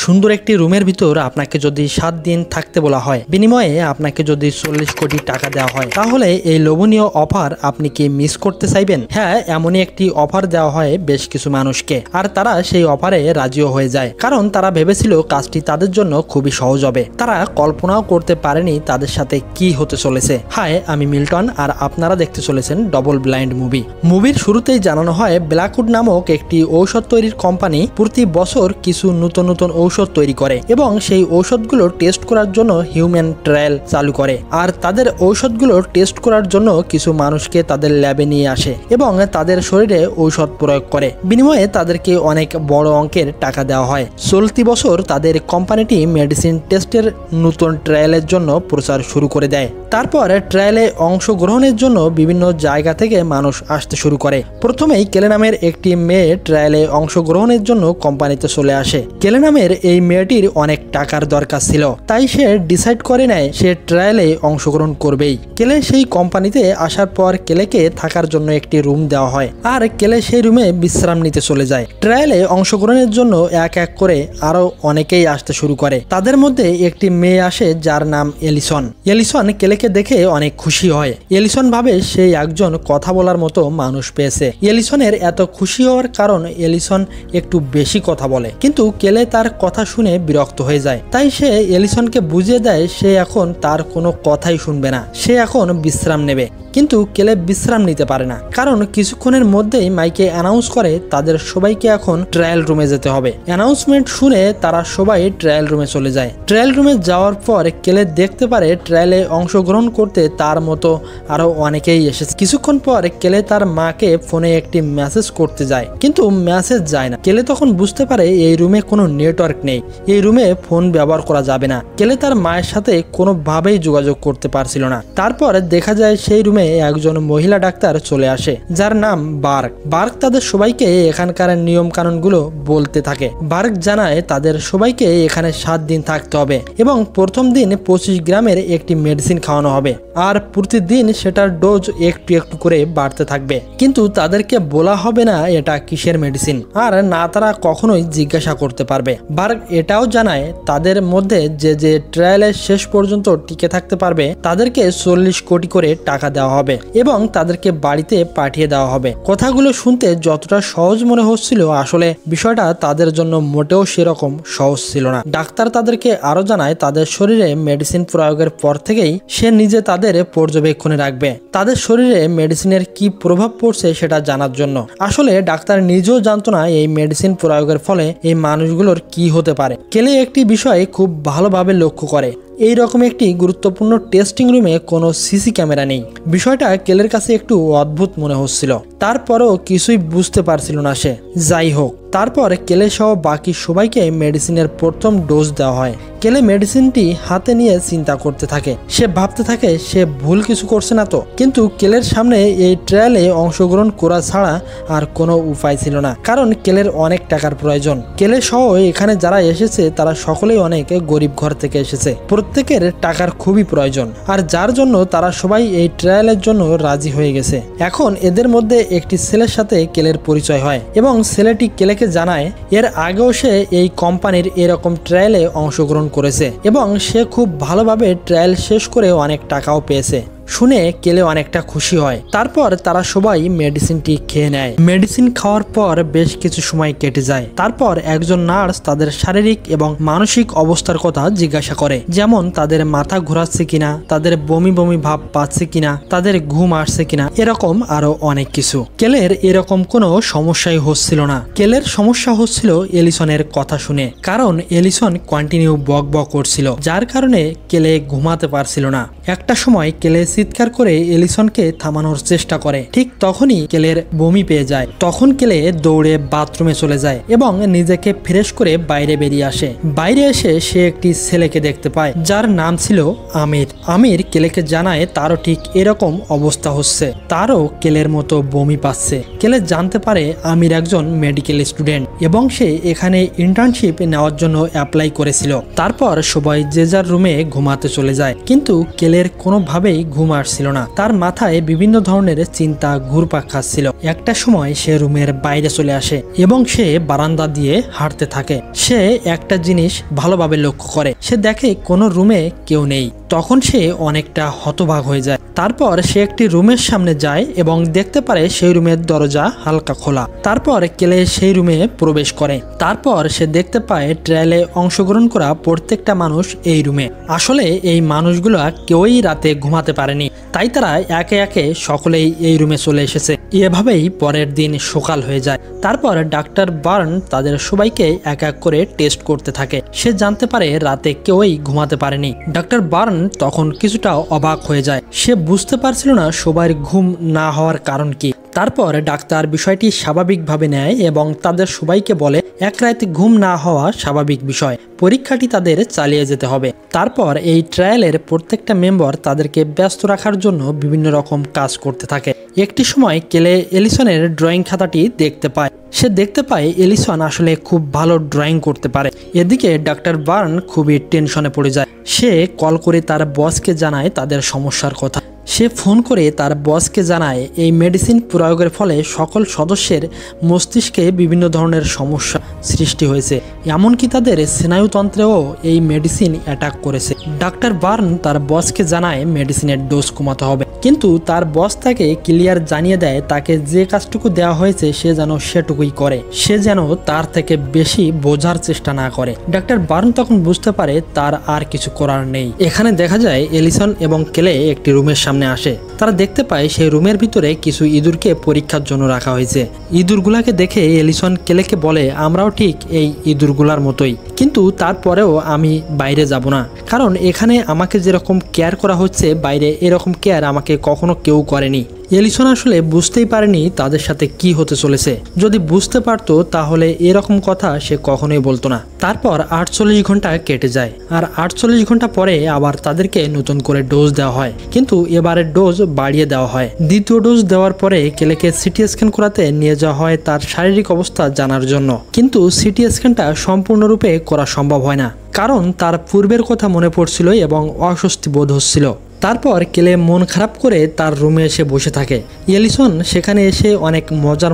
সুন্দর একটি রুমের ভিতর আপনাকে যদি 7 দিন থাকতে বলা হয়, বিনিময়ে আপনাকে যদি 40 কোটি টাকা দেওয়া হয়, তাহলে এই লোভনীয় অফার আপনি কি মিস করতে চাইবেন? হ্যাঁ, এমনই একটি অফার দেওয়া হয় বেশ কিছু মানুষকে, আর তারা সেই অফারে রাজিও হয়ে যায়, কারণ তারা ভেবেছিল কাজটি তাদের জন্য খুবই সহজ হবে। তারা কল্পনাও করতে পারেনি তাদের সাথে কি হতে চলেছে। হাই, আমি মিল্টন, আর আপনারা দেখতে চলেছেন ডবল ব্লাইন্ড মুভি। মুভির শুরুতেই জানানো হয় ব্ল্যাকউড নামক একটি ঔষধ তৈরির কোম্পানি প্রতি বছর কিছু নতুন নতুন ঔষধ তৈরি করে এবং সেই ঔষধগুলো টেস্ট করার জন্য হিউম্যান ট্রায়াল চালু করে। আর তাদের ঔষধগুলো টেস্ট করার জন্য কিছু মানুষকে তাদের ল্যাবে নিয়ে আসে এবং তাদের শরীরে ঔষধ প্রয়োগ করে। বিনিময়ে তাদেরকে অনেক বড় অঙ্কের টাকা দেওয়া হয়। চলতি বছর তাদের কোম্পানিটি মেডিসিন টেস্টের নতুন ট্রায়ালের জন্য প্রচার শুরু করে দেয়। তারপর ট্রায়ালে অংশগ্রহণের জন্য বিভিন্ন জায়গা থেকে মানুষ আসতে শুরু করে। প্রথমেই কেলে নামের একটি মেয়ে ট্রায়ালে অংশগ্রহণের জন্য কোম্পানিতে চলে আসে। কেলে নামের এই মেয়েটির অনেক টাকার দরকার ছিল, তাই সে ডিসাইড করে নেয় সে ট্রায়ালে অংশগ্রহণ করবেই। কেলে সেই কোম্পানিতে আসার পর কেলেকে থাকার জন্য একটি রুম দেওয়া হয়, আর কেলে সেই রুমে বিশ্রাম নিতে চলে যায়। ট্রায়ালে অংশগ্রহণের জন্য এক এক করে আরো অনেকেই আসতে শুরু করে। তাদের মধ্যে একটি মেয়ে আসে যার নাম এলিসন। এলিসন কেলেকে দেখে অনেক খুশি হয়। এলিসন ভাবে সে একজন কথা বলার মতো মানুষ পেয়েছে। এলিসনের এত খুশি হওয়ার কারণ এলিসন একটু বেশি কথা বলে, কিন্তু কেলে তার কথা শুনে বিরক্ত হয়ে যায়। তাই সে এলিসনকে বুঝিয়ে দেয় সে এখন তার কোনো কথাই শুনবে না, সে এখন বিশ্রাম নেবে। কিন্তু কেলে বিশ্রাম নিতে পারে না, কারণ কিছুক্ষণের মধ্যেই মাইকে অ্যানাউন্স করে তাদের সবাইকে এখন ট্রায়াল রুমে যেতে হবে। অ্যানাউন্সমেন্ট শুনে তারা সবাই ট্রায়াল রুমে চলে যায়। ট্রায়াল রুমে যাওয়ার পর কেলে দেখতে পারে ট্রায়ালে অংশগ্রহণ করতে তার মতো আরো অনেকেই এসেছে। কিছুক্ষণ পর কেলে তার মাকে ফোনে একটি মেসেজ করতে যায়, কিন্তু মেসেজ যায় না। কেলে তখন বুঝতে পারে এই রুমে কোনো নেটওয়ার্ক নেই, এই রুমে ফোন ব্যবহার করা যাবে না। কেলে তার মায়ের সাথে কোনোভাবেই যোগাযোগ করতে পারছিল না। তারপর দেখা যায় সেই রুমে একজন মহিলা ডাক্তার চলে আসে যার নাম বার্গ। বার্গ তাদের সবাইকে এখানকার নিয়ম কানুনগুলো বলতে থাকে। বার্গ জানায় তাদের সবাইকে এখানে 7 দিন থাকতে হবে এবং প্রথম দিন 25 গ্রামের একটি মেডিসিন খাওয়ানো হবে, আর প্রতিদিন সেটার ডোজ একটু একটু করে বাড়তে থাকবে। কিন্তু তাদেরকে বলা হবে না এটা কিসের মেডিসিন, আর না তারা কখনোই জিজ্ঞাসা করতে পারবে। বার্গ এটাও জানায় তাদের মধ্যে যে যে ট্রায়ালের শেষ পর্যন্ত টিকে থাকতে পারবে তাদেরকে 40 কোটি করে টাকা দেওয়া হবে এবং তাদেরকে বাড়িতে পাঠিয়ে দেওয়া হবে। কথাগুলো শুনতে যতটা সহজ মনে হচ্ছিল, আসলে বিষয়টা তাদের জন্য মোটেও সেরকম সহজ ছিল না। ডাক্তার তাদেরকে আরো জানায় তাদের শরীরে মেডিসিন প্রয়োগের পর থেকেই সে নিজে তাদের পর্যবেক্ষণে রাখবে, তাদের শরীরে মেডিসিনের কি প্রভাব পড়ছে সেটা জানার জন্য। আসলে ডাক্তার নিজেও জানতো না এই মেডিসিন প্রয়োগের ফলে এই মানুষগুলোর কি হতে পারে। কেলে একটি বিষয় খুব ভালোভাবে লক্ষ্য করে, এই রকম একটি গুরুত্বপূর্ণ টেস্টিং রুমে কোনো সিসি ক্যামেরা নেই। বিষয়টা কেলের কাছে একটু অদ্ভুত মনে হচ্ছিল, তারপরও কিছুই বুঝতে পারছিল না সে। যাই হোক, তারপর কেলে সহ বাকি সবাইকে মেডিসিনের প্রথম ডোজ দেওয়া হয়। কেলে মেডিসিনটি হাতে নিয়ে চিন্তা করতে থাকে, সে ভাবতে থাকে সে ভুল কিছু করছে না তো। কিন্তু কেলের সামনে এই ট্রায়ালে অংশগ্রহণ করা ছাড়া আর কোনো উপায় ছিল না, কারণ কেলের অনেক টাকার প্রয়োজন। কেলে সহ এখানে যারা এসেছে তারা সকলেই অনেক গরিব ঘর থেকে এসেছে, প্রত্যেকের টাকার খুবই প্রয়োজন, আর যার জন্য তারা সবাই এই ট্রায়ালের জন্য রাজি হয়ে গেছে। এখন এদের মধ্যে একটি ছেলের সাথে কেলের পরিচয় হয় এবং ছেলেটি কেলেকে জানায় এর আগেও সে এই কোম্পানির এরকম ট্রায়ালে অংশগ্রহণ করেছে এবং সে খুব ভালোভাবে ট্রায়াল শেষ করে অনেক টাকাও পেয়েছে। শুনে কেলে অনেকটা খুশি হয়। তারপর তারা সবাই মেডিসিনটি খেয়ে নেয়। মেডিসিন খাওয়ার পর বেশ কিছু সময় কেটে যায়। তারপর একজন নার্স তাদের শারীরিক এবং মানসিক অবস্থার কথা জিজ্ঞাসা করে, যেমন তাদের মাথা ঘোরাচ্ছে কিনা, তাদের বমি বমি ভাব পাচ্ছে কিনা, তাদের ঘুম আসছে কিনা, এরকম আরো অনেক কিছু। কেলের এরকম কোনো সমস্যাই হচ্ছিল না। কেলের সমস্যা হচ্ছিল এলিসনের কথা শুনে, কারণ এলিসন কন্টিনিউ বক বক করছিল, যার কারণে কেলে ঘুমাতে পারছিল না। একটা সময় কেলে চিৎকার করে এলিসনকে থামানোর চেষ্টা করে। ঠিক তখনই কেলের বমি পেয়ে যায়। তখন কেলে দৌড়ে বাথরুমে চলে যায় এবং নিজেকে ফ্রেশ করে বাইরে বেরিয়ে আসে। বাইরে এসে সে একটি ছেলেকে দেখতে পায় যার নাম ছিল আমির। আমির কেলেকে জানায় তারও ঠিক এরকম অবস্থা হচ্ছে, তারও কেলের মতো বমি পাচ্ছে। কেলে জানতে পারে আমির একজন মেডিকেল স্টুডেন্ট এবং সে এখানে ইন্টার্নশিপ নেওয়ার জন্য অ্যাপ্লাই করেছিল। তারপর সবাই যে যার রুমে ঘুমাতে চলে যায়, কিন্তু কেলের কোনোভাবেই ঘুম আসছিল না। তার মাথায় বিভিন্ন ধরনের চিন্তা ঘুরপাক খাচ্ছিল। একটা সময় সে রুমের বাইরে চলে আসে এবং সে বারান্দা দিয়ে হাঁটতে থাকে। সে একটা জিনিস ভালোভাবে লক্ষ্য করে, সে দেখে কোনো রুমে কেউ নেই। তখন সে অনেকটা হতবাক হয়ে যায়। তারপর সে একটি রুমের সামনে যায় এবং দেখতে পারে সেই রুমের দরজা হালকা খোলা। তারপর কেলে সেই রুমে প্রবেশ করে। তারপর সে দেখতে পায় ট্রায়ালে অংশগ্রহণ করা প্রত্যেকটা মানুষ এই রুমে। আসলে এই মানুষগুলো কেউই রাতে ঘুমাতে পারেনি, তাই তারা একে একে সকলেই এই রুমে চলে এসেছে। এভাবেই পরের দিন সকাল হয়ে যায়। তারপর ডাক্তার বার্ন তাদের সবাইকে এক এক করে টেস্ট করতে থাকে। সে জানতে পারে রাতে কেউই ঘুমাতে পারেনি। ডাক্তার বার্ন তখন কিছুটা অবাক হয়ে যায়। সে বুঝতে পারছিল না সবার ঘুম না হওয়ার কারণ কি। তারপর ডাক্তার বিষয়টি স্বাভাবিকভাবে নেয় এবং তাদের সবাইকে বলে এক রাতে ঘুম না হওয়া স্বাভাবিক বিষয়, পরীক্ষাটি তাদের চালিয়ে যেতে হবে। তারপর এই ট্রায়ালের প্রত্যেকটা মেম্বার তাদেরকে ব্যস্ত রাখার জন্য বিভিন্ন রকম কাজ করতে থাকে। একটি সময় কেলে এলিসনের ড্রয়িং খাতাটি দেখতে পায়। সে দেখতে পায় এলিসন আসলে খুব ভালো ড্রয়িং করতে পারে। এদিকে ডাক্তার বার্ন খুবই টেনশনে পড়ে যায়। সে কল করে তার বসকে জানায় তাদের সমস্যার কথা। সে ফোন করে তার বসকে জানায় এই মেডিসিন প্রয়োগের ফলে সকল সদস্যের মস্তিষ্কে বিভিন্ন ধরনের সমস্যা সৃষ্টি হয়েছে, এমনকি তাদের স্নায়ুতন্ত্রেও এই মেডিসিন অ্যাটাক করেছে। ডাক্তার বার্ন তার বসকে জানায় মেডিসিনের ডোজ কমাতে হবে, কিন্তু তার বস তাকে ক্লিয়ার জানিয়ে দেয় তাকে যে কাজটুকু দেওয়া হয়েছে সে যেন সেটুকুই করে, সে যেন তার থেকে বেশি বোঝার চেষ্টা না করে। ডাক্তার বার্ন তখন বুঝতে পারে তার আর কিছু করার নেই। এখানে দেখা যায় এলিসন এবং কেলে একটি রুমের সামনে আসে। তারা দেখতে পায় সেই রুমের ভিতরে কিছু ইঁদুরকে পরীক্ষার জন্য রাখা হয়েছে। ইঁদুরগুলাকে দেখে এলিসন কেলেকে বলে আমরাও ঠিক এই ইঁদুরগুলার মতোই, কিন্তু তারপরেও আমি বাইরে যাব না, কারণ এখানে আমাকে যেরকম কেয়ার করা হচ্ছে বাইরে এরকম কেয়ার আমাকে কখনো কেউ করেনি। এলিসন আসলে বুঝতেই পারেনি তাদের সাথে কি হতে চলেছে। যদি বুঝতে পারতো তাহলে এরকম কথা সে কখনোই বলতো না। তারপর 48 ঘন্টা কেটে যায়, আর 48 ঘন্টা পরে আবার তাদেরকে নতুন করে ডোজ দেওয়া হয়, কিন্তু এবারের ডোজ বাড়িয়ে দেওয়া হয়। দ্বিতীয় ডোজ দেওয়ার পরে কেলেকে সিটি স্ক্যান করাতে নিয়ে যাওয়া হয় তার শারীরিক অবস্থা জানার জন্য, কিন্তু সিটি স্ক্যানটা সম্পূর্ণরূপে করা সম্ভব হয় না, কারণ তার পূর্বের কথা মনে পড়ছিল এবং অস্বস্তি বোধ হচ্ছিল। তারপর কেলে মন খারাপ করে তার রুমে এসে বসে থাকে। এলিসন সেখানে এসে অনেক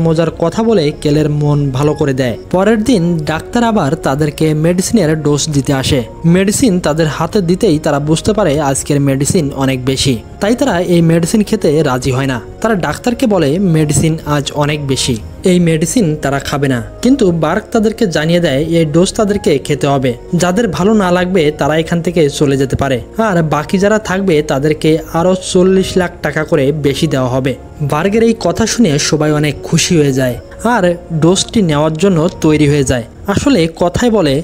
মজার কথা বলে কেলের মন ভালো করে দেয়। পরের দিন ডাক্তার আবার তাদেরকে মেডিসিনের ডোজ দিতে আসে। মেডিসিন তাদের হাতে দিতেই তারা বুঝতে পারে আজকের মেডিসিন অনেক বেশি, তাই তারা এই মেডিসিন খেতে রাজি হয় না। তারা ডাক্তারকে বলে মেডিসিন আজ অনেক বেশি, এই মেডিসিন তারা খাবে না, কিন্তু বার্ক তাদেরকে জানিয়ে দেয় এই ডোজ তাদেরকে খেতে হবে। যাদের ভালো না লাগবে তারা এখান থেকে চলে যেতে পারে, আর বাকি যারা থাকবে তাদেরকে আরো 40 লাখ টাকা করে বেশি দেওয়া হবে। বার্গের এই কথা শুনে সবাই অনেক খুশি হয়ে যায় আর ডোজটি নেওয়ার জন্য তৈরি হয়ে যায়। আসলে কথায় বলে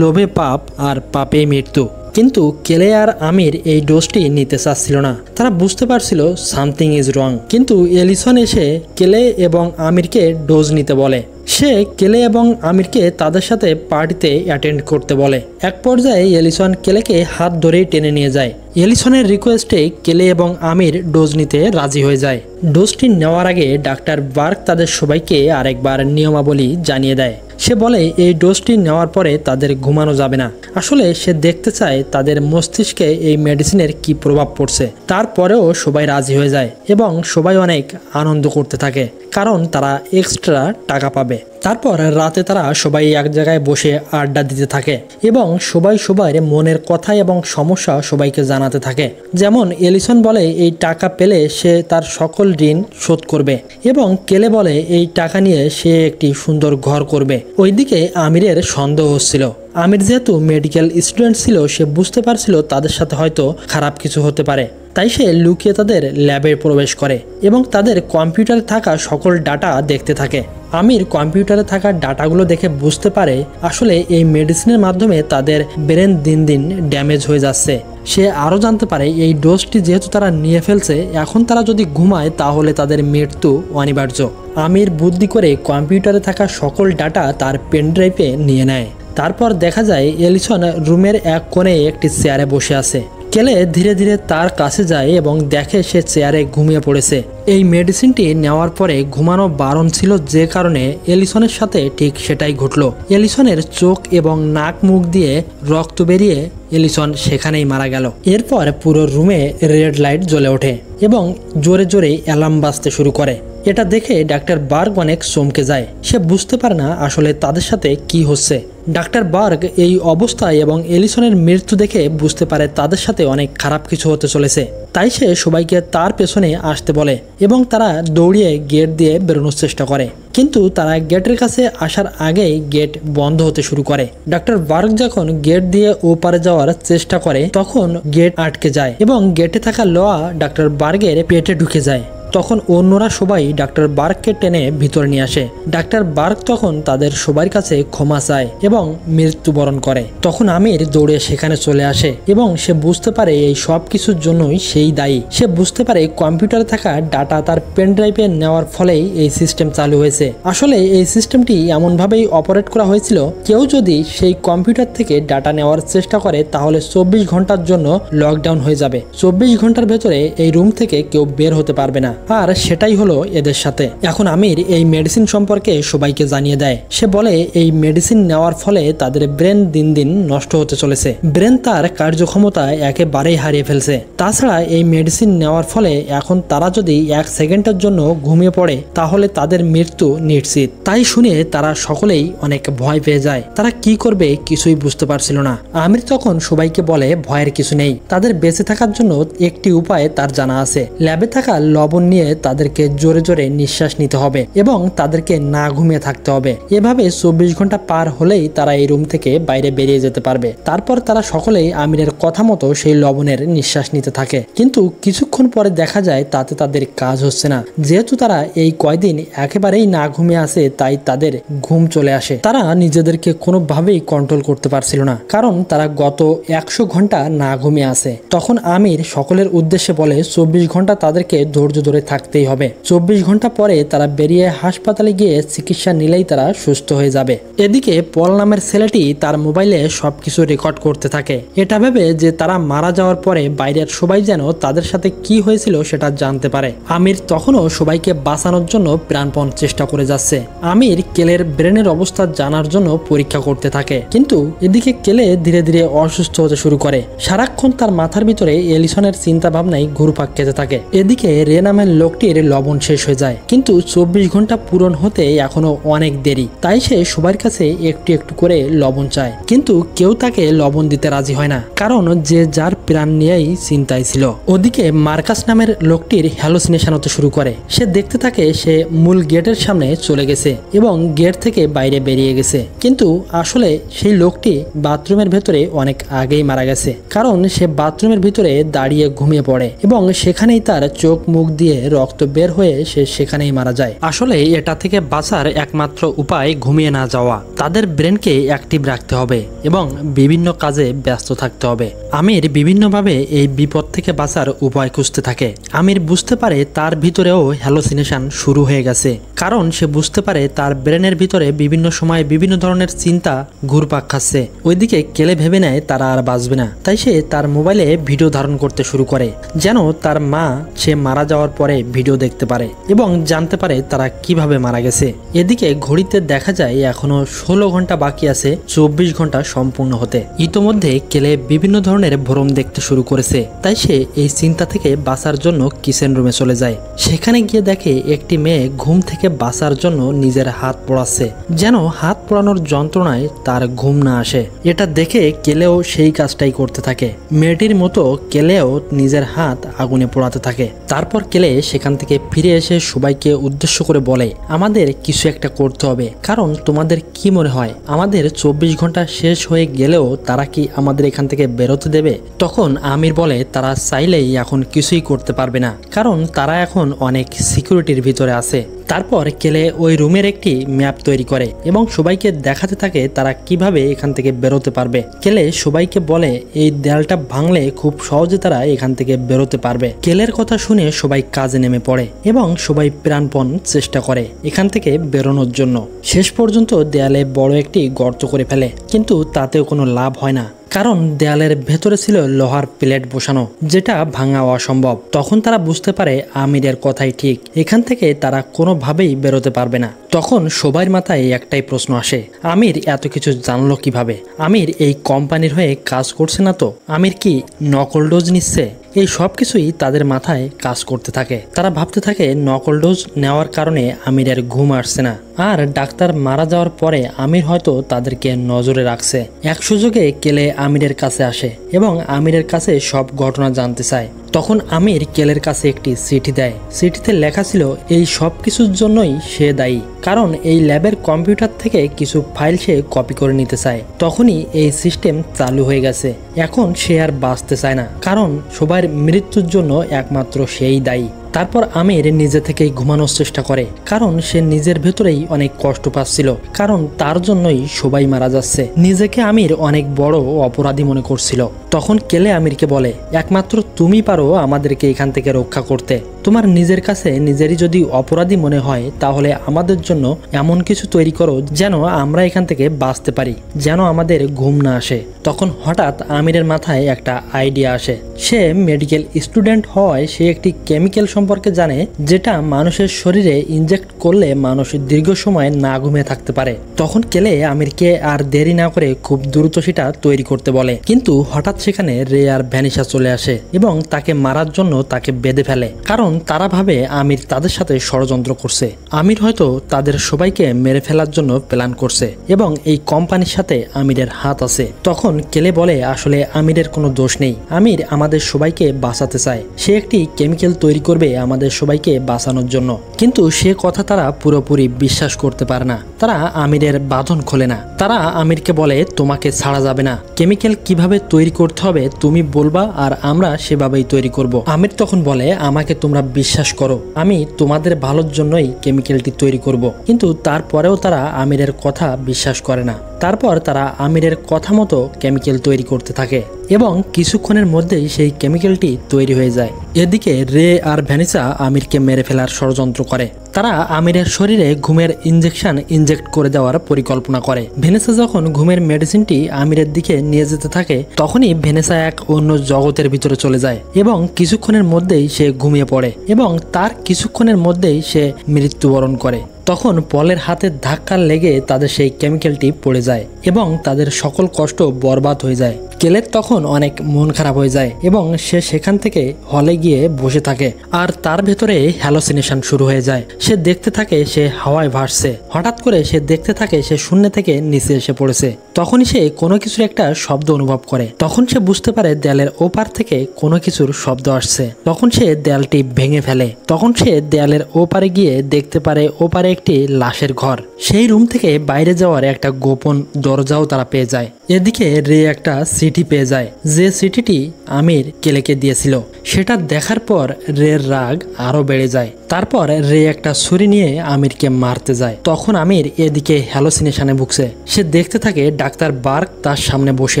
লোভে পাপ আর পাপে মৃত্যু, কিন্তু কেলে আর আমির এই ডোজটি নিতে চাচ্ছিল না। তারা বুঝতে পারছিল সামথিং ইজ রং, কিন্তু এলিসন এসে কেলে এবং আমিরকে ডোজ নিতে বলে। সে কেলে এবং আমিরকে তাদের সাথে পার্টিতে অ্যাটেন্ড করতে বলে। এক পর্যায়ে এলিসন কেলেকে হাত ধরেই টেনে নিয়ে যায়। এলিসনের রিকোয়েস্টে কেলে এবং আমির ডোজ নিতে রাজি হয়ে যায়। ডোজটি নেওয়ার আগে ডাক্তার বার্ক তাদের সবাইকে আরেকবার নিয়মাবলী জানিয়ে দেয়। সে বলে এই ডোজটি নেওয়ার পরে তাদের ঘুমানো যাবে না। আসলে সে দেখতে চায় তাদের মস্তিষ্কে এই মেডিসিনের কি প্রভাব পড়ছে। তারপরেও সবাই রাজি হয়ে যায় এবং সবাই অনেক আনন্দ করতে থাকে, কারণ তারা এক্সট্রা টাকা পাবে। তারপর রাতে তারা সবাই এক জায়গায় বসে আড্ডা দিতে থাকে এবং সবাই সবার মনের কথা এবং সমস্যা সবাইকে জানাতে থাকে। যেমন এলিসন বলে এই টাকা পেলে সে তার সকল ঋণ শোধ করবে এবং কেলে বলে এই টাকা নিয়ে সে একটি সুন্দর ঘর করবে। ওইদিকে আমিরের সন্দেহ হচ্ছিল। আমির যেহেতু মেডিকেল স্টুডেন্ট ছিল, সে বুঝতে পারছিল তাদের সাথে হয়তো খারাপ কিছু হতে পারে, তাই সে লুকিয়ে তাদের ল্যাবে প্রবেশ করে এবং তাদের কম্পিউটারে থাকা সকল ডাটা দেখতে থাকে। আমির কম্পিউটারে থাকা ডাটাগুলো দেখে বুঝতে পারে আসলে এই মেডিসিনের মাধ্যমে তাদের ব্রেন দিন দিন ড্যামেজ হয়ে যাচ্ছে। সে আরও জানতে পারে এই ডোজটি যেহেতু তারা নিয়ে ফেলছে, এখন তারা যদি ঘুমায় তাহলে তাদের মৃত্যু অনিবার্য। আমির বুদ্ধি করে কম্পিউটারে থাকা সকল ডাটা তার পেনড্রাইভে নিয়ে নেয়। তারপর দেখা যায় এলিসন রুমের এক কোণে একটি চেয়ারে বসে আছে। কেলে ধীরে ধীরে তার কাছে যায় এবং দেখে সে চেয়ারে ঘুমিয়ে পড়েছে। এই মেডিসিনটি নেওয়ার পরে ঘুমানো বারণ ছিল, যে কারণে এলিসনের সাথে ঠিক সেটাই ঘটল। এলিসনের চোখ এবং নাক মুখ দিয়ে রক্ত বেরিয়ে এলিসন সেখানেই মারা গেল। এরপর পুরো রুমে রেড লাইট জ্বলে ওঠে এবং জোরে জোরে অ্যালার্ম বাজতে শুরু করে। এটা দেখে ডাক্তার বার্গ অনেক চমকে যায়। সে বুঝতে পারে না আসলে তাদের সাথে কি হচ্ছে। ডাক্তার বার্গ এই অবস্থায় এবং এলিসনের মৃত্যু দেখে বুঝতে পারে তাদের সাথে অনেক খারাপ কিছু হতে চলেছে। তাই সে সবাইকে তার পেছনে আসতে বলে এবং তারা দৌড়িয়ে গেট দিয়ে বেরোনোর চেষ্টা করে, কিন্তু তারা গেটের কাছে আসার আগেই গেট বন্ধ হতে শুরু করে। ডাক্তার বার্গ যখন গেট দিয়ে ওপারে যাওয়ার চেষ্টা করে তখন গেট আটকে যায় এবং গেটে থাকা লোহা ডাক্তার বার্গের পেটে ঢুকে যায়। তখন অন্যরা সবাই ডাক্তার বার্গকে টেনে ভিতরে নিয়ে আসে। ডাক্তার বার্গ তখন তাদের সবার কাছে ক্ষমা চায় এবং মৃত্যুবরণ করে। তখন আমির দৌড়ে সেখানে চলে আসে এবং সে বুঝতে পারে এই সব কিছুর জন্যই সেই দায়ী। সে বুঝতে পারে কম্পিউটারে থাকা ডাটা তার পেন ড্রাইভে নেওয়ার ফলেই এই সিস্টেম চালু হয়েছে। আসলে এই সিস্টেমটি এমনভাবেই অপারেট করা হয়েছিল, কেউ যদি সেই কম্পিউটার থেকে ডাটা নেওয়ার চেষ্টা করে তাহলে 24 ঘন্টার জন্য লকডাউন হয়ে যাবে। 24 ঘন্টার ভেতরে এই রুম থেকে কেউ বের হতে পারবে না। আর সেটাই হলো এদের সাথে। এখন আমির এই মেডিসিন সম্পর্কে সবাইকে জানিয়ে দেয়। সে বলে এই মেডিসিন নেওয়ার ফলে তাদের ব্রেন দিন দিন নষ্ট হতে চলেছে। ব্রেন তার কার্যক্ষমতা একেবারেই হারিয়ে ফেলছে। তাছাড়া এই মেডিসিন নেওয়ার ফলে এখন তারা যদি 1 সেকেন্ডের জন্য ঘুমিয়ে পড়ে তাহলে তাদের মৃত্যু নিশ্চিত। তাই শুনে তারা সকলেই অনেক ভয় পেয়ে যায়। তারা কি করবে কিছুই বুঝতে পারছিল না। আমির তখন সবাইকে বলে ভয়ের কিছু নেই, তাদের বেঁচে থাকার জন্য একটি উপায় তার জানা আছে। ল্যাবে থাকা লবণ নিয়ে তাদেরকে জোরে জোরে নিঃশ্বাস নিতে হবে এবং তাদেরকে না ঘুমিয়ে থাকতে হবে। এভাবে 24 ঘন্টা পার হলেই তারা এই রুম থেকে বাইরে বেরিয়ে যেতে পারবে। তারপর তারা সকলেই আমিরের কথা মতো সেই লবণের নিঃশ্বাস নিতে থাকে, কিন্তু কিছুক্ষণ পরে দেখা যায় তাতে তাদের কাজ হচ্ছে না। যেহেতু তারা এই কয়দিন একেবারেই না ঘুমিয়ে আছে তাই তাদের ঘুম চলে আসে। তারা নিজেদেরকে কোনোভাবেই কন্ট্রোল করতে পারছিল না, কারণ তারা গত 100 ঘন্টা না ঘুমিয়ে আছে। তখন আমির সকলের উদ্দেশ্যে বলে 24 ঘন্টা তাদেরকে ধৈর্য ধরে থাকতেই হবে। 24 ঘন্টা পরে তারা বেরিয়ে হাসপাতালে গিয়ে চিকিৎসা নিলেই তারা সুস্থ হয়ে যাবে। এদিকে পল নামের ছেলেটি তার মোবাইলে সবকিছু রেকর্ড করতে থাকে, এটা ভেবে যে তারা মারা যাওয়ার পরে বাইরের সবাই যেন তাদের সাথে কি হয়েছিল সেটা জানতে পারে। আমির তখনও সবাইকে বাঁচানোর জন্য প্রাণপণ চেষ্টা করে যাচ্ছে। আমির কেলের ব্রেনের অবস্থা জানার জন্য পরীক্ষা করতে থাকে, কিন্তু এদিকে কেলে ধীরে ধীরে অসুস্থ হতে শুরু করে। সারাক্ষণ তার মাথার ভিতরে এলিসনের চিন্তা ভাবনায় ঘুরপাক খেতে থাকে। এদিকে রে নামের লোকটির লবণ শেষ হয়ে যায়, কিন্তু 24 ঘন্টা পূরণ হতে এখনো অনেক দেরি। তাই সে সবার কাছে একটু একটু করে লবণ চায়, কিন্তু কেউ তাকে লবণ দিতে রাজি হয় না, কারণ যে যার প্রাণ নিয়েই চিন্তায় ছিল। ওদিকে মার্কাস নামের লোকটির হ্যালোসিনেশন হতে শুরু করে। সে দেখতে থাকে সে মূল গেটের সামনে চলে গেছে এবং গেট থেকে বাইরে বেরিয়ে গেছে, কিন্তু আসলে সেই লোকটি বাথরুমের ভেতরে অনেক আগেই মারা গেছে, কারণ সে বাথরুমের ভিতরে দাঁড়িয়ে ঘুমিয়ে পড়ে এবং সেখানেই তার চোখ মুখ দিয়ে রক্ত বের হয়ে সে সেখানেই মারা যায়। আসলে এটা থেকে বাঁচার একমাত্র উপায় ঘুমিয়ে না যাওয়া। তাদের ব্রেনকে অ্যাক্টিভ রাখতে হবে এবং বিভিন্ন কাজে ব্যস্ত থাকতে হবে। আমির বিভিন্নভাবে এই বিপদ থেকে বাঁচার উপায় খুঁজতে থাকে। আমির বুঝতে পারে তার ভিতরেও হ্যালোসিনেশন শুরু হয়ে গেছে, কারণ সে বুঝতে পারে তার ব্রেনের ভিতরে বিভিন্ন সময় বিভিন্ন ধরনের চিন্তা ঘুরপাক খাচ্ছে। ওইদিকে কেলে ভেবে নেয় তারা আর বাঁচবে না, তাই সে তার মোবাইলে ভিডিও ধারণ করতে শুরু করে, যেন তার মা সে মারা যাওয়ার পরে ভিডিও দেখতে পারে এবং জানতে পারে তারা কিভাবে মারা গেছে। এদিকে ঘড়িতে দেখা যায় এখনো 16 ঘন্টা বাকি আছে 24 ঘন্টা সম্পূর্ণ হতে। ইতোমধ্যে কেলে বিভিন্ন ধরনের ভ্রম দেখতে শুরু করেছে, তাই সে এই চিন্তা থেকে বাঁচার জন্য কিচেন রুমে চলে যায়। সেখানে গিয়ে দেখে একটি মেয়ে ঘুম থেকে বাঁচার জন্য নিজের হাত পোড়াচ্ছে, যেন হাত পোড়ানোর যন্ত্রণায় তার ঘুম না আসে। এটা দেখে কেলেও সেই কাজটাই করতে থাকে। মেয়েটির মতো কেলেও নিজের হাত আগুনে পোড়াতে থাকে। তারপর কেলে সেখান থেকে ফিরে এসে সবাইকে উদ্দেশ্য করে বলে, আমাদের কিছু একটা করতে হবে, কারণ তোমাদের কি মনে হয় আমাদের 24 ঘন্টা শেষ হয়ে গেলেও তারা কি আমাদের এখান থেকে বেরোতে দেবে? তখন আমির বলে তারা চাইলেই এখন কিছুই করতে পারবে না, কারণ তারা এখন অনেক সিকিউরিটির ভিতরে আছে। তারপর কেলে ওই রুমের একটি ম্যাপ তৈরি করে এবং সবাইকে দেখাতে থাকে তারা কিভাবে এখান থেকে বেরোতে পারবে। কেলে সবাইকে বলে এই দেয়ালটা ভাঙলে খুব সহজে তারা এখান থেকে বেরোতে পারবে। কেলের কথা শুনে সবাই কাজে নেমে পড়ে এবং সবাই প্রাণপণ চেষ্টা করে এখান থেকে বেরোনোর জন্য। শেষ পর্যন্ত দেয়ালে বড় একটি গর্ত করে ফেলে, কিন্তু তাতেও কোনো লাভ হয় না। কারণ দেয়ালের ভেতরে ছিল লোহার প্লেট বসানো, যেটা ভাঙা অসম্ভব। তখন তারা বুঝতে পারে আমিরের কথাই ঠিক, এখান থেকে তারা কোনোভাবেই বেরোতে পারবে না। তখন সবার মাথায় একটাই প্রশ্ন আসে, আমির এত কিছু জানলো কিভাবে? আমির এই কোম্পানির হয়ে কাজ করছে না তো? আমির কি নকল ডোজ নিচ্ছে? এই সব কিছুই তাদের মাথায় কাজ করতে থাকে। তারা ভাবতে থাকে নকল ডোজ নেওয়ার কারণে আমিরের ঘুম আসছে না, আর ডাক্তার মারা যাওয়ার পরে আমির হয়তো তাদেরকে নজরে রাখছে। এক সুযোগে কেলে আমিরের কাছে আসে এবং আমিরের কাছে সব ঘটনা জানতে চায়। তখন আমির কেলের কাছে একটি চিঠি দেয়। চিঠিতে লেখা ছিল এই সব কিছুর জন্যই সে দায়ী, কারণ এই ল্যাবের কম্পিউটার থেকে কিছু ফাইল সে কপি করে নিতে চায়। তখনই এই সিস্টেম চালু হয়ে গেছে। এখন সে আর বাঁচতে চায় না, কারণ সবার মৃত্যুর জন্য একমাত্র সেই দায়ী। তারপর আমির নিজে থেকেই ঘুমানোর চেষ্টা করে, কারণ সে নিজের ভেতরেই অনেক কষ্ট পাচ্ছিল, কারণ তার জন্যই সবাই মারা যাচ্ছে। নিজেকে আমির অনেক বড় অপরাধী মনে করছিল। তখন কেলে আমিরকে বলে, একমাত্র তুমি পারো আমাদেরকে এখান থেকে রক্ষা করতে। তোমার নিজের কাছে নিজেরই যদি অপরাধী মনে হয়, তাহলে আমাদের জন্য এমন কিছু তৈরি করো যেন আমরা এখান থেকে বাঁচতে পারি, যেন আমাদের ঘুম না আসে। তখন হঠাৎ আমিরের মাথায় একটা আইডিয়া আসে। সে মেডিকেল স্টুডেন্ট হয়, সে একটি কেমিক্যাল সম্পর্কে জানে যেটা মানুষের শরীরে ইনজেক্ট করলে মানুষ দীর্ঘ সময় না ঘুমিয়ে থাকতে পারে। তখন কেলে আমিরকে আর দেরি না করে খুব দ্রুত সেটা তৈরি করতে বলে। কিন্তু হঠাৎ সেখানে রে আর ভ্যানিশা চলে আসে এবং তাকে মারার জন্য তাকে বেঁধে ফেলে, কারণ তারা ভাবে আমির তাদের সাথে ষড়যন্ত্র করছে। আমির হয়তো তাদের সবাইকে মেরে ফেলার জন্য প্ল্যান করছে এবং এই কোম্পানির সাথে আমিরের হাত আছে। তখন কেলে বলে, আসলে আমিরের কোনো দোষ নেই, আমির আমাদের সবাইকে বাঁচাতে চায়। সে একটি কেমিক্যাল তৈরি করবে আমাদের সবাইকে বাঁচানোর জন্য। কিন্তু সে কথা তারা পুরোপুরি বিশ্বাস করতে পারে না। তারা আমিরের বাঁধন খোলে না। তারা আমিরকে বলে, তোমাকে ছাড়া যাবে না, কেমিক্যাল কিভাবে তৈরি করতে হবে তুমি বলবা আর আমরা সেভাবেই তৈরি করব। আমির তখন বলে, আমাকে তোমরা বিশ্বাস করো, আমি তোমাদের ভালোর জন্যই কেমিক্যালটি তৈরি করব। কিন্তু তারপরেও তারা আমিরের কথা বিশ্বাস করে না। তারপর তারা আমিরের কথা মতো কেমিক্যাল তৈরি করতে থাকে এবং কিছুক্ষণের মধ্যেই সেই কেমিক্যালটি তৈরি হয়ে যায়। এদিকে রে আর ভ্যানিশা আমিরকে মেরে ফেলার ষড়যন্ত্র করে। তারা আমিরের শরীরে ঘুমের ইনজেকশন ইনজেক্ট করে দেওয়ার পরিকল্পনা করে। ভ্যানিশা যখন ঘুমের মেডিসিনটি আমিরের দিকে নিয়ে যেতে থাকে, তখনই ভ্যানিশা এক অন্য জগতের ভিতরে চলে যায় এবং কিছুক্ষণের মধ্যেই সে ঘুমিয়ে পড়ে এবং তার কিছুক্ষণের মধ্যেই সে মৃত্যুবরণ করে। তখন পলের হাতে ধাক্কা লেগে তাদের সেই কেমিক্যালটি পড়ে যায় এবং তাদের সকল কষ্ট বরবাদ হয়ে যায়। কেলের তখন অনেক মন খারাপ হয়ে যায় এবং সে সেখান থেকে হলে গিয়ে বসে থাকে আর তার ভেতরে হ্যালোসিনেশন শুরু হয়ে যায়। সে দেখতে থাকে সে হাওয়ায় ভাসছে। হঠাৎ করে সে দেখতে থাকে সে শূন্য থেকে নিচে এসে পড়েছে। তখনই সে কোনো কিছুর একটা শব্দ অনুভব করে। তখন সে বুঝতে পারে দেয়ালের ওপার থেকে কোনো কিছুর শব্দ আসছে। তখন সে দেয়ালটি ভেঙে ফেলে। তখন সে দেয়ালের ওপারে গিয়ে দেখতে পারে ওপারে একটি লাশের ঘর। সেই রুম থেকে বাইরে যাওয়ার একটা গোপন দরজাও তারা পেয়ে যায়। এদিকে রে একটা চিঠি পেয়ে যায়, যে চিঠিটি আমির কেলেকে দিয়েছিল। সেটা দেখার পর রের রাগ আরো বেড়ে যায়। তারপর রে একটা ছুরি নিয়ে আমিরকে মারতে যায়। তখন আমির এদিকে হ্যালোসিনেশনে ভুগছে। সে দেখতে থাকে ডাক্তার বার্ক তার সামনে বসে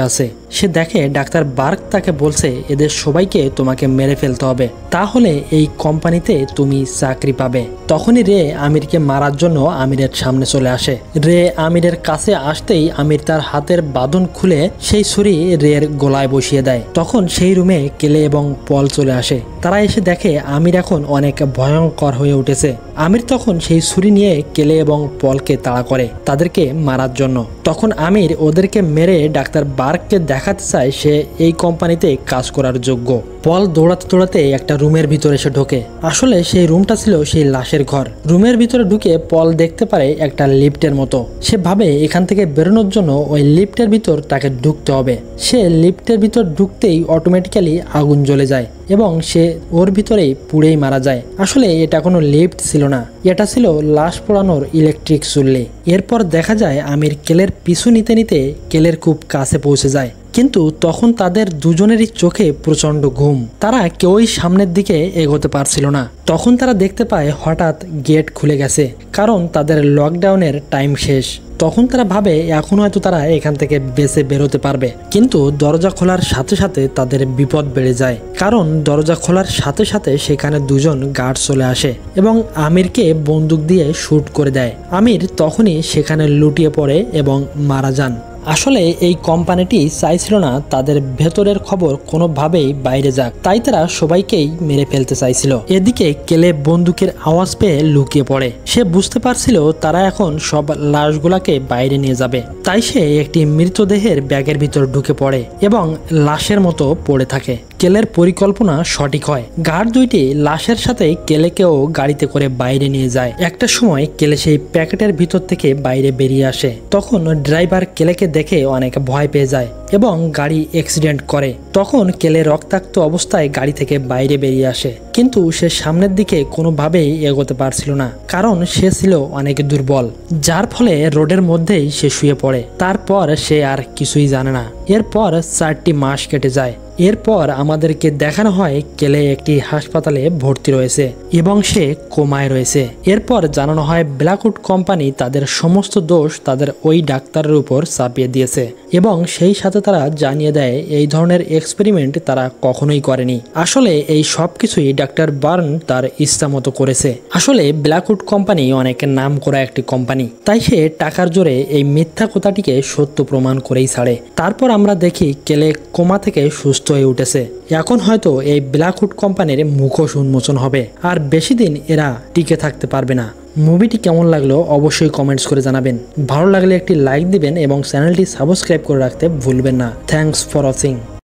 আছে। সে দেখে ডাক্তার বার্ক তাকে বলছে, এদের সবাইকে তোমাকে মেরে ফেলতে হবে, তাহলে এই কোম্পানিতে তুমি চাকরি পাবে। তখনই রে আমিরকে মারার জন্য আমিরের সামনে চলে আসে। রে আমিরের কাছে আসতেই আমির তার হাতের বাঁধন খুলে সেই ছুরি রের গলায় বসিয়ে দেয়। তখন সেই রুমে কেলে এবং পল চলে আসে। তারা এসে দেখে আমির এখন অনেক ভয়ঙ্কর হয়ে উঠেছে। আমির তখন সেই ছুরি নিয়ে কেলে এবং পলকে তাড়া করে তাদেরকে মারার জন্য। তখন আমির ওদেরকে মেরে ডাক্তার বার্ককে দেখাতে চায় সে এই কোম্পানিতে কাজ করার যোগ্য। পল দৌড়াতে দৌড়াতে একটা রুমের ভিতরে এসে ঢোকে। আসলে সেই রুমটা ছিল সেই লাশের ঘর। রুমের ভিতরে ঢুকে পল দেখতে পারে একটা লিফটের মতো। সে ভাবে এখান থেকে বেরোনোর জন্য ওই লিফটের ভিতর তাকে ঢুকতে হবে। সে লিফটের ভিতর ঢুকতেই অটোমেটিক্যালি আগুন জ্বলে যায় এবং সে ওর ভিতরেই পুড়েই মারা যায়। আসলে এটা কোনো লিফট ছিল না, এটা ছিল লাশ পোড়ানোর ইলেকট্রিক চুল্লি। এরপর দেখা যায় আমির কেলের পিছু নিতে নিতে কেলের খুব কাছে পৌঁছে যায়, কিন্তু তখন তাদের দুজনেরই চোখে প্রচন্ড ঘুম। তারা কেউই সামনের দিকে এগোতে পারছিল না। তখন তারা দেখতে পায় হঠাৎ গেট খুলে গেছে, কারণ তাদের লকডাউনের টাইম শেষ। তখন তারা ভাবে এখন হয়তো তারা এখান থেকে বেঁচে বেরোতে পারবে, কিন্তু দরজা খোলার সাথে সাথে তাদের বিপদ বেড়ে যায়। কারণ দরজা খোলার সাথে সাথে সেখানে দুজন গার্ড চলে আসে এবং আমিরকে বন্দুক দিয়ে শুট করে দেয়। আমির তখনই সেখানে লুটিয়ে পড়ে এবং মারা যান। আসলে এই কোম্পানিটি চাইছিল না তাদের ভেতরের খবর কোনোভাবেই বাইরে যাক, তাই তারা সবাইকেই মেরে ফেলতে চাইছিল। এদিকে কেলে বন্দুকের আওয়াজ পেয়ে লুকিয়ে পড়ে। সে বুঝতে পারছিল তারা এখন সব লাশগুলাকে বাইরে নিয়ে যাবে, তাই সে একটি মৃতদেহের ব্যাগের ভিতর ঢুকে পড়ে এবং লাশের মতো পড়ে থাকে। কেলের পরিকল্পনা সঠিক হয়। গার্ড দুইটি লাশের সাথে কেলেকেও গাড়িতে করে বাইরে নিয়ে যায়। একটা সময় কেলে সেই প্যাকেটের ভিতর থেকে বাইরে বেরিয়ে আসে। তখন ড্রাইভার কেলেকে দেখে অনেক ভয় পেয়ে যায় এবং গাড়ি অ্যাক্সিডেন্ট করে। তখন কেলে রক্তাক্ত অবস্থায় গাড়ি থেকে বাইরে বেরিয়ে আসে, কিন্তু সে সামনের দিকে কোনোভাবেই এগোতে পারছিল না, কারণ সে ছিল অনেক দুর্বল, যার ফলে রোডের মধ্যেই সে শুয়ে পড়ে। তারপর সে আর কিছুই জানে না। এরপর 4টি মাস কেটে যায়। এরপর আমাদেরকে দেখানো হয় কেলে একটি হাসপাতালে ভর্তি রয়েছে এবং সে কোমায় রয়েছে। এরপর জানানো হয় ব্ল্যাকউড কোম্পানি তাদের সমস্ত দোষ তাদের ওই ডাক্তারের উপর চাপিয়ে দিয়েছে এবং সেই সাথে তারা জানিয়ে দেয় এই ধরনের এক্সপেরিমেন্ট তারা কখনোই করেনি। আসলে এই সব কিছুই ডাক্তার বার্ন তার ইচ্ছা মতো করেছে। আসলে ব্ল্যাকউড কোম্পানি অনেক নাম করা একটি কোম্পানি, তাই সে টাকার জোরে এই মিথ্যা কথাটিকে সত্য প্রমাণ করেই ছাড়ে। তারপর আমরা দেখি কেলে কোমা থেকে সুস্থ হয়ে উঠেছে। এখন হয়তো এই ব্ল্যাকউড কোম্পানির মুখোশ উন্মোচন হবে, আর বেশি দিন এরা টিকে থাকতে পারবে না। মুভিটি কেমন লাগলো অবশ্যই কমেন্টস করে জানাবেন। ভালো লাগলে একটি লাইক দিবেন এবং চ্যানেলটি সাবস্ক্রাইব করে রাখতে ভুলবেন না। Thanks for watching.